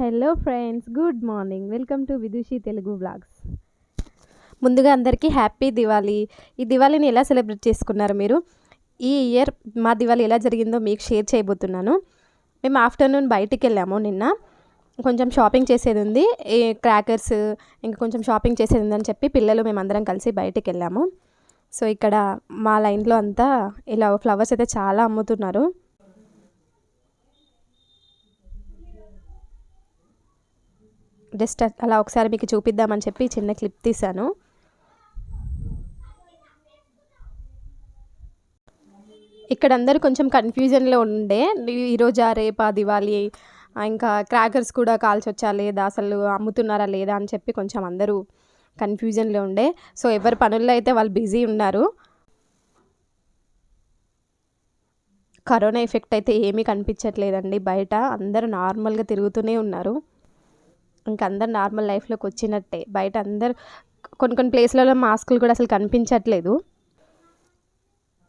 Hello friends, good morning. Welcome to విదుషి Telugu vlogs. ముందుగా అందరికీ happy Diwali. ఈ దివాళీని ఎలా సెలబ్రేట్ చేసుకున్నారు మీరు? ఈ ఇయర్ మా దివాళీ ఎలా జరిగిందో మీకు షేర్ చేయబోతున్నాను. మేము ఆఫ్టర్నూన్ బయటికి వెళ్ళాము. నిన్న కొంచెం షాపింగ్ చేసేది ఉంది, క్రాకర్స్ ఇంకా కొంచెం షాపింగ్ చేసేది ఉందని చెప్పి పిల్లలు మేమందరం కలిసి బయటికి వెళ్ళాము. సో ఇక్కడ మా లైన్లో అంతా ఇలా ఫ్లవర్స్ అయితే చాలా అమ్ముతున్నారు. జస్ట్ అలా ఒకసారి మీకు చూపిద్దామని చెప్పి చిన్న క్లిప్ తీశాను. ఇక్కడ అందరూ కొంచెం కన్ఫ్యూజన్లో ఉండే, ఈరోజా రేపా దివాళీ, ఇంకా క్రాకర్స్ కూడా కాల్చొచ్చా లేదా, అసలు అమ్ముతున్నారా లేదా అని చెప్పి కొంచెం అందరూ కన్ఫ్యూజన్లో ఉండే. సో ఎవరి పనుల్లో అయితే వాళ్ళు బిజీ ఉన్నారు. కరోనా ఎఫెక్ట్ అయితే ఏమీ కనిపించట్లేదండి బయట, అందరూ నార్మల్గా తిరుగుతూనే ఉన్నారు. ఇంకా అందరు నార్మల్ లైఫ్లోకి వచ్చినట్టే. బయట అందరు కొన్ని ప్లేస్లలో మాస్కులు కూడా అసలు కనిపించట్లేదు.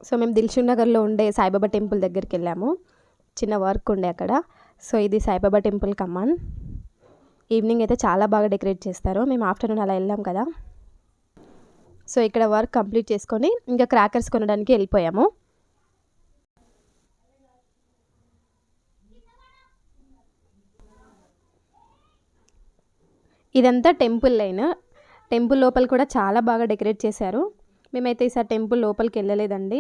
సో మేము దిల్సుఖ్ నగర్లో ఉండే సాయిబాబా టెంపుల్ దగ్గరికి వెళ్ళాము. చిన్న వర్క్ ఉండే అక్కడ. సో ఇది సాయిబాబా టెంపుల్ కమాన్. ఈవినింగ్ అయితే చాలా బాగా డెకరేట్ చేస్తారు. మేము ఆఫ్టర్నూన్ అలా వెళ్ళాం కదా. సో ఇక్కడ వర్క్ కంప్లీట్ చేసుకొని ఇంకా క్రాకర్స్ కొనడానికి వెళ్ళిపోయాము. ఇదంతా టెంపుల్ లైన్. టెంపుల్ లోపల కూడా చాలా బాగా డెకరేట్ చేశారు. మేమైతే ఈసారి టెంపుల్ లోపలికి వెళ్ళలేదండి.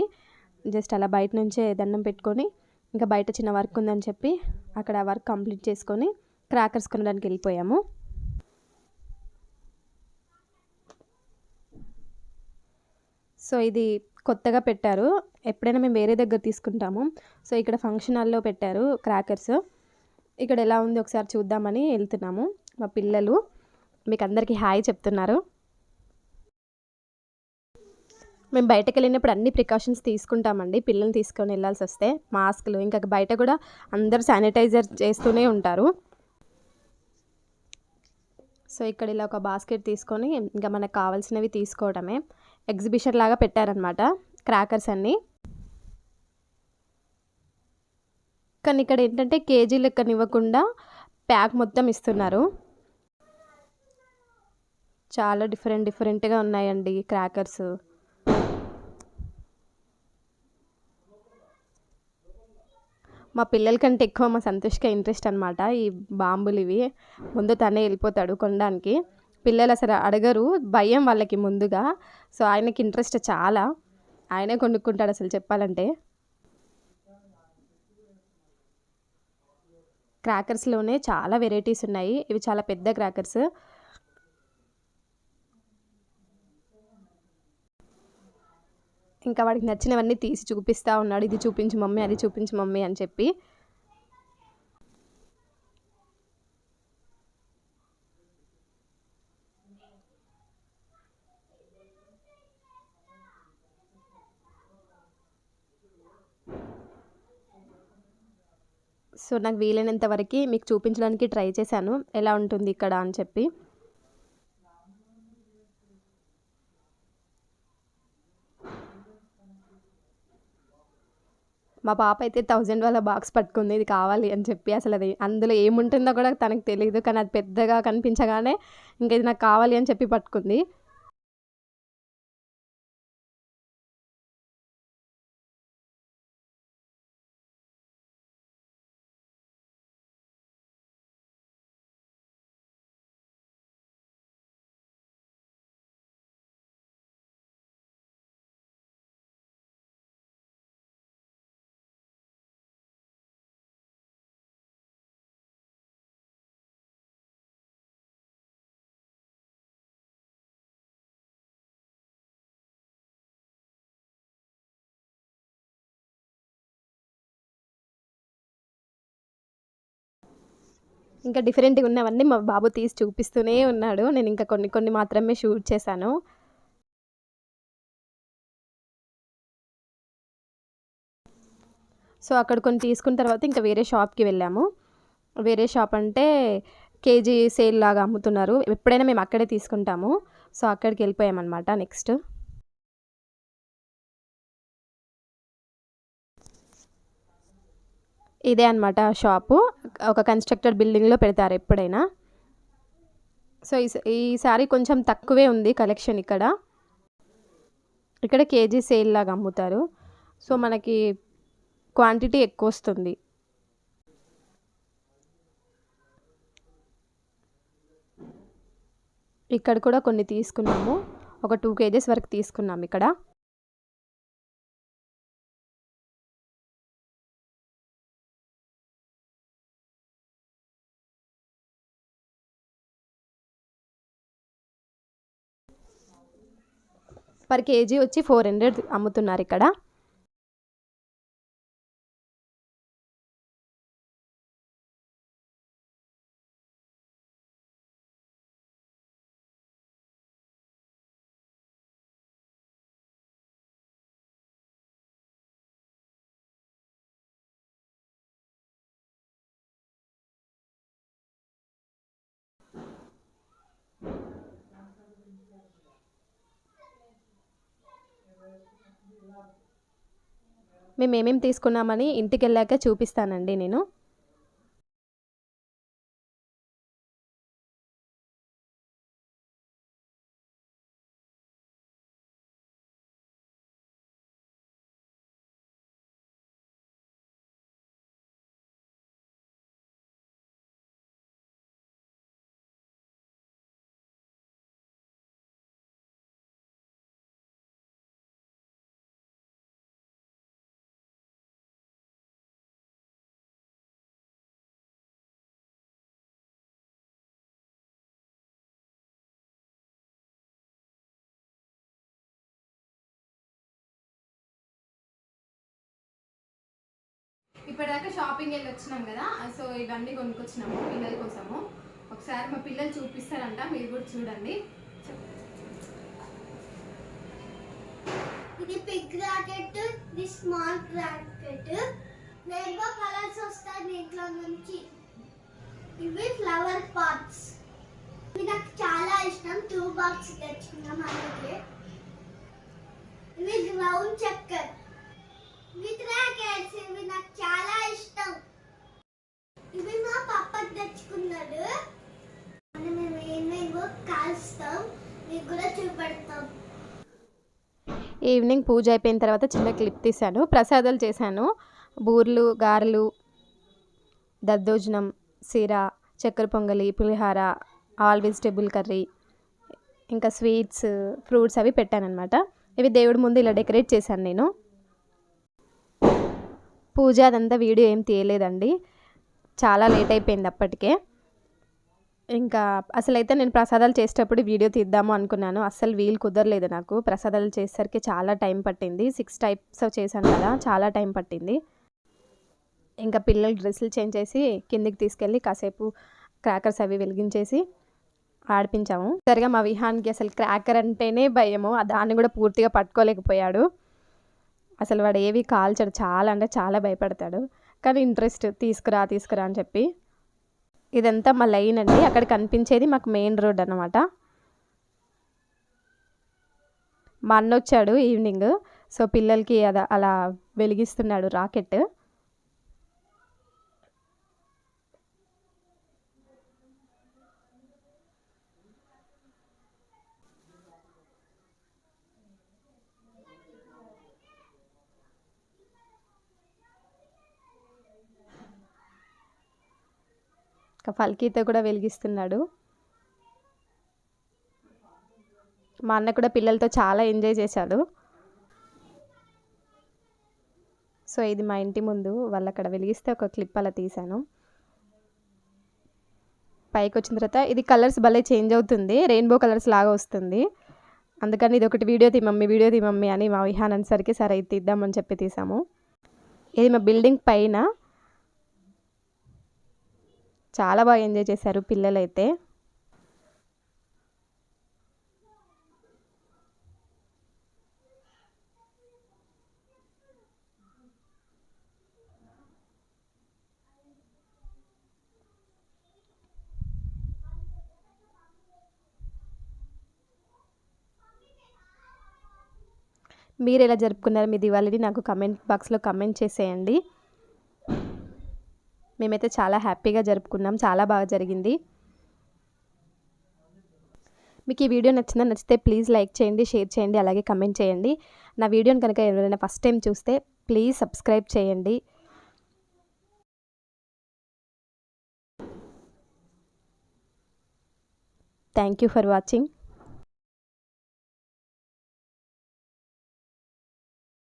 జస్ట్ అలా బయట నుంచే దండం పెట్టుకొని ఇంకా బయట చిన్న వర్క్ ఉందని చెప్పి అక్కడ వర్క్ కంప్లీట్ చేసుకొని క్రాకర్స్ కొనడానికి వెళ్ళిపోయాము. సో ఇది కొత్తగా పెట్టారు. ఎప్పుడైనా మేము వేరే దగ్గర తీసుకుంటాము. సో ఇక్కడ ఫంక్షన్ హాల్లో పెట్టారు క్రాకర్స్. ఇక్కడ ఎలా ఉంది ఒకసారి చూద్దామని వెళ్తున్నాము. మా పిల్లలు మీకు అందరికీ హాయ్ చెప్తున్నారు. మేము బయటకు వెళ్ళినప్పుడు అన్ని ప్రికాషన్స్ తీసుకుంటామండి. పిల్లల్ని తీసుకొని వెళ్ళాల్సి వస్తే మాస్కులు, ఇంకా బయట కూడా అందరూ శానిటైజర్ చేస్తూనే ఉంటారు. సో ఇక్కడ ఇలా ఒక బాస్కెట్ తీసుకొని ఇంకా మనకు కావాల్సినవి తీసుకోవడమే. ఎగ్జిబిషన్ లాగా పెట్టారనమాట క్రాకర్స్ అన్నీ. కానీ ఇక్కడ ఏంటంటే కేజీ లెక్కనివ్వకుండా ప్యాక్ మొత్తం ఇస్తున్నారు. చాలా డిఫరెంట్గా ఉన్నాయండి క్రాకర్స్. మా పిల్లల కంటే ఎక్కువ మా సంతోష్కి ఇంట్రెస్ట్ అనమాట ఈ బాంబులు. ఇవి ముందు తనే వెళ్ళిపోతాడు కొనడానికి. పిల్లలు అసలు అడగరు, భయం వాళ్ళకి ముందుగా. సో ఆయనకి ఇంట్రెస్ట్ చాలా, ఆయనే కొనుక్కుంటాడు అసలు చెప్పాలంటే. క్రాకర్స్లోనే చాలా వెరైటీస్ ఉన్నాయి. ఇవి చాలా పెద్ద క్రాకర్స్. ఇంకా వాడికి నచ్చినవన్నీ తీసి చూపిస్తూ ఉన్నాడు. ఇది చూపించు మమ్మీ, అది చూపించు మమ్మీ అని చెప్పి. సో నాకు వీలైనంత వరకు మీకు చూపించడానికి ట్రై చేశాను ఎలా ఉంటుంది ఇక్కడ అని చెప్పి. మా పాప అయితే 1000 వాళ్ళ బాక్స్ పట్టుకుంది ఇది కావాలి అని చెప్పి. అసలు అది అందులో ఏముంటుందో కూడా తనకు తెలియదు, కానీ అది పెద్దగా కనిపించగానే ఇంకా ఇది నాకు కావాలి అని చెప్పి పట్టుకుంది. ఇంకా డిఫరెంట్గా ఉన్నవన్నీ మా బాబు తీసి చూపిస్తూనే ఉన్నాడు. నేను ఇంకా కొన్ని మాత్రమే షూట్ చేశాను. సో అక్కడ కొన్ని తీసుకున్న తర్వాత ఇంకా వేరే షాప్కి వెళ్ళాము. వేరే షాప్ అంటే కేజీ సేల్ లాగా అమ్ముతున్నారు. ఎప్పుడైనా మేము అక్కడే తీసుకుంటాము. సో అక్కడికి వెళ్ళిపోయామన్నమాట. నెక్స్ట్ ఇదే అనమాట షాపు. ఒక కన్స్ట్రక్టెడ్ బిల్డింగ్లో పెడతారు ఎప్పుడైనా. సో ఈసారి కొంచెం తక్కువే ఉంది కలెక్షన్. ఇక్కడ కేజీ సేల్ లాగా అమ్ముతారు. సో మనకి క్వాంటిటీ ఎక్కువ వస్తుంది. ఇక్కడ కూడా కొన్ని తీసుకున్నాము. ఒక 2 కేజెస్ వరకు తీసుకున్నాము ఇక్కడ. పర్ కేజీ వచ్చి 400 అమ్ముతున్నారు ఇక్కడ. మేము ఏమేమి తీసుకున్నామని ఇంటికి వెళ్ళాక చూపిస్తానండి నేను. ఇప్పటిదాకా షాపింగ్ వెళ్ళి వచ్చినాం కదా. సో ఇవన్నీ కొనుక్కొచ్చినాము పిల్లల కోసము. ఒకసారి మా పిల్లలు చూపిస్తారంట, మీరు కూడా చూడండి. ఇది బిగ్ రాకెట్, ఇది స్మాల్ రాకెట్. రెయిన్బో కలర్స్ వస్తాయి దీంట్లో నుంచి. ఇవి ఫ్లవర్ పాట్స్. ఇవి నాకు చాలా ఇష్టం. 2 బాక్స్ తెచ్చుకున్నాం అందుకే. ఇవి గ్రౌండ్ చక్కర్ విత్ రాకెట్స్. ఇవి నాకు చాలా ఇష్టం. ఇవి మా పప్పకి తెచ్చుకున్నాడు. మేము ఏమేమో కాల్స్తాం, మీకు కూడా చూపెడతాం. ఈవినింగ్ పూజ అయిపోయిన తర్వాత చిన్న క్లిప్ తీశాను. ప్రసాదాలు చేశాను. బూర్లు, గారెలు, దద్దోజనం, సిర, చక్కెర పొంగలి, పులిహార, ఆల్ వెజిటేబుల్ కర్రీ, ఇంకా స్వీట్స్, ఫ్రూట్స్ అవి పెట్టానన్నమాట. ఇవి దేవుడి ముందు ఇలా డెకరేట్ చేశాను నేను. పూజ అదంతా వీడియో ఏం తీయలేదండి, చాలా లేట్ అయిపోయింది అప్పటికే. ఇంకా అసలైతే నేను ప్రసాదాలు చేసేటప్పుడు వీడియో తీద్దాము అనుకున్నాను. అస్సలు వీలు కుదరలేదు నాకు. ప్రసాదాలు చేసేసరికి చాలా టైం పట్టింది. 6 టైప్స్ చేశాను కదా, చాలా టైం పట్టింది. ఇంకా పిల్లలు డ్రెస్సులు చేంజ్ చేసి కిందికి తీసుకెళ్ళి కాసేపు క్రాకర్స్ అవి వెలిగించేసి ఆడిపించాము. సరిగా మా విహాన్కి అసలు క్రాకర్ అంటేనే భయము. దాన్ని కూడా పూర్తిగా పట్టుకోలేకపోయాడు. అసలు వాడు ఏవి కాల్చాడు, చాలా అంటే చాలా భయపడతాడు. కానీ ఇంట్రెస్ట్, తీసుకురా అని చెప్పి. ఇదంతా మా లైన్ అండి. అక్కడ కనిపించేది మాకు మెయిన్ రోడ్ అన్నమాట. మా అన్న వచ్చాడు ఈవినింగ్. సో పిల్లలకి అలా వెలిగిస్తున్నాడు రాకెట్. ఫల్కీతో కూడా వెలిగిస్తున్నాడు. మా అన్న కూడా పిల్లలతో చాలా ఎంజాయ్ చేశాడు. సో ఇది మా ఇంటి ముందు వాళ్ళు అక్కడ వెలిగిస్తే ఒక క్లిప్ అలా తీశాను. పైకి వచ్చిన తర్వాత ఇది కలర్స్ భలే చేంజ్ అవుతుంది, రెయిన్బో కలర్స్ లాగా వస్తుంది. అందుకని ఇది ఒకటి వీడియో తీ మమ్మీ అని మా విహాన్ అనేసరికి సరే ఇది తీద్దామని చెప్పి తీసాము. ఇది మా బిల్డింగ్ పైన. చాలా బాగా ఎంజాయ్ చేశారు పిల్లలైతే. మీరు ఎలా జరుపుకున్నారు మీ దివాళీని నాకు కమెంట్ బాక్స్లో కమెంట్ చేసేయండి. మేమైతే చాలా హ్యాపీగా జరుపుకున్నాం, చాలా బాగా జరిగింది. మీకు ఈ వీడియో నచ్చితే ప్లీజ్ లైక్ చేయండి, షేర్ చేయండి, అలాగే కమెంట్ చేయండి. నా వీడియోని కనుక ఎవరైనా ఫస్ట్ టైం చూస్తే ప్లీజ్ సబ్స్క్రైబ్ చేయండి. Thank you for watching.